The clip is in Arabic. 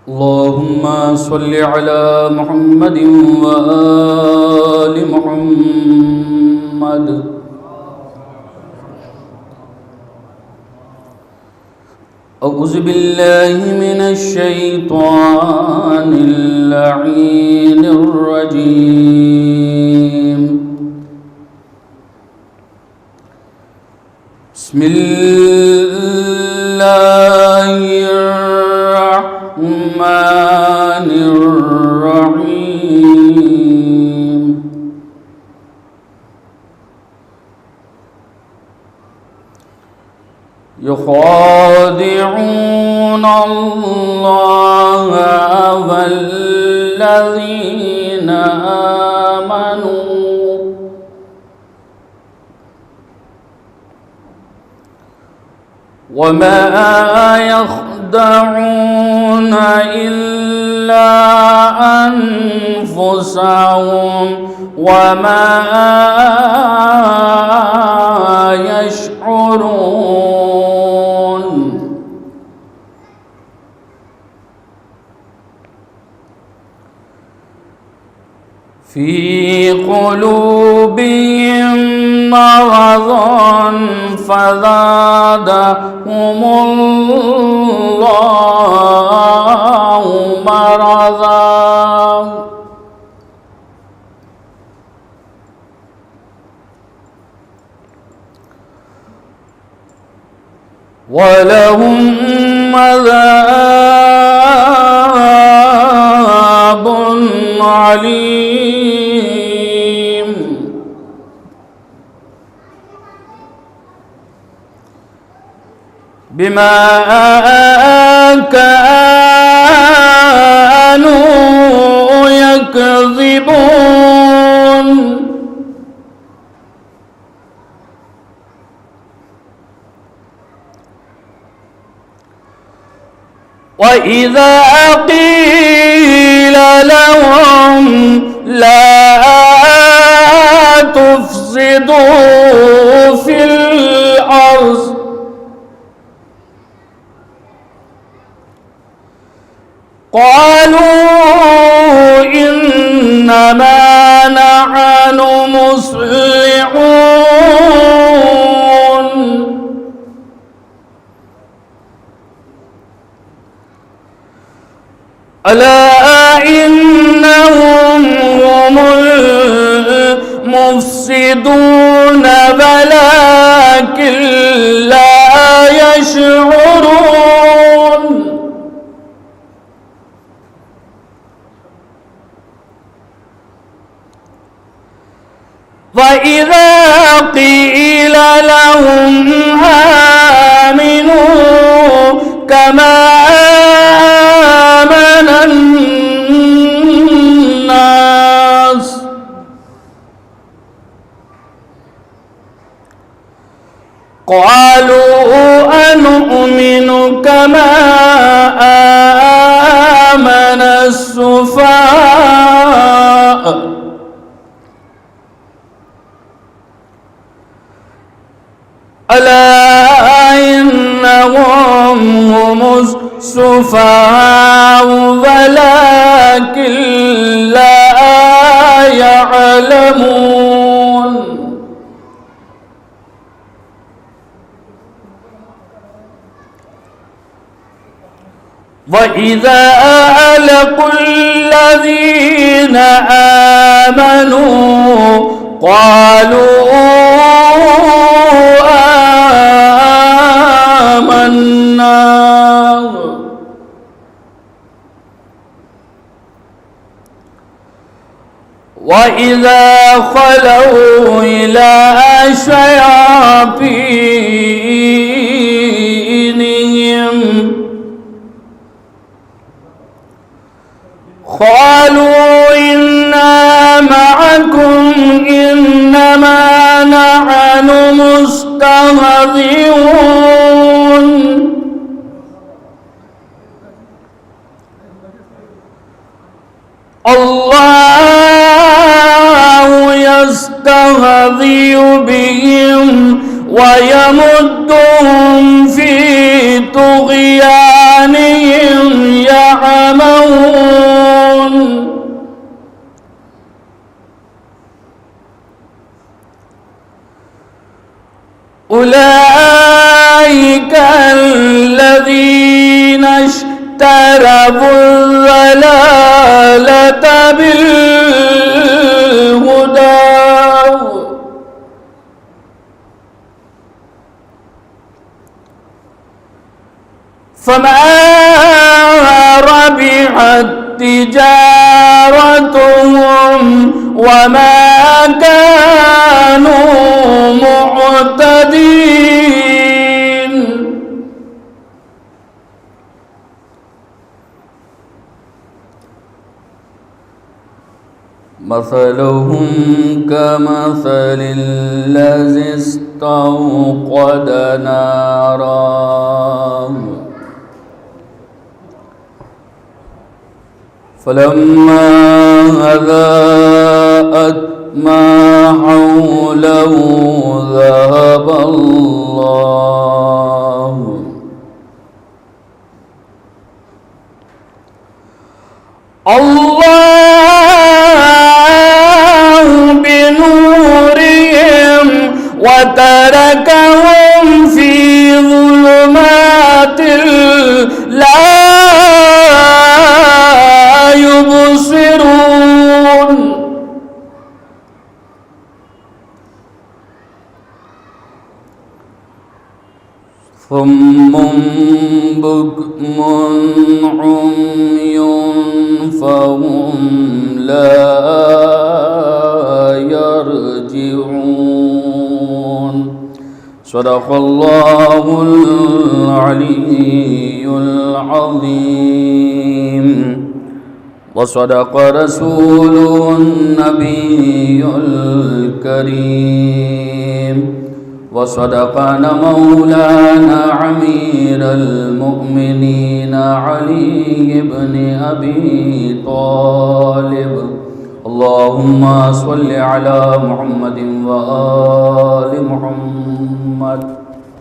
اللهم صل على محمد وآل محمد. أعوذ بالله من الشيطان اللعين الرجيم. بسم الله الرحمن الرحيم. يخادعون الله والذين آمنوا وما يخدعون إلا أنفسهم وما يشعرون. في قلوبهم مرض فزادهم الله مرضا ولهم عذاب عليم بما كانوا يكذبون. وإذا قيل لهم لا تفسدوا في الأرض قالوا إنما نحن مصلحون. ألا إنهم هم المفسدون ولكن لا يشعرون. وإذا قيل لهم آمنوا كما آمن الناس قالوا أنؤمن كما آمن السفهاء ألا إنهم هم السفهاء ولكن لا يعلمون. وإذا لقوا الذين آمنوا قالوا آمنا وإذا خلوا إلى شياطينهم قالوا إنا معكم إنما نحن مستهزئون. الله يستهزئ بهم ويمدهم في طغيانهم يعمهون. أولئك الذين اشتروا الضلالة بالهدى فما ربحت تجارتهم وما كانوا معتدين مثلهم كمثل الذي استوقد نارا فلما أضاءت ما حوله ذهب الله بنورهم وتركهم في ظلمات لا يبصرون صم بكم عمي فهم لا يرجعون صدق الله العلي العظيم وصدق رسوله النبي الكريم وصدقنا مولانا عمير المؤمنين علي بن أبي طالب اللهم صل على محمد وآل محمد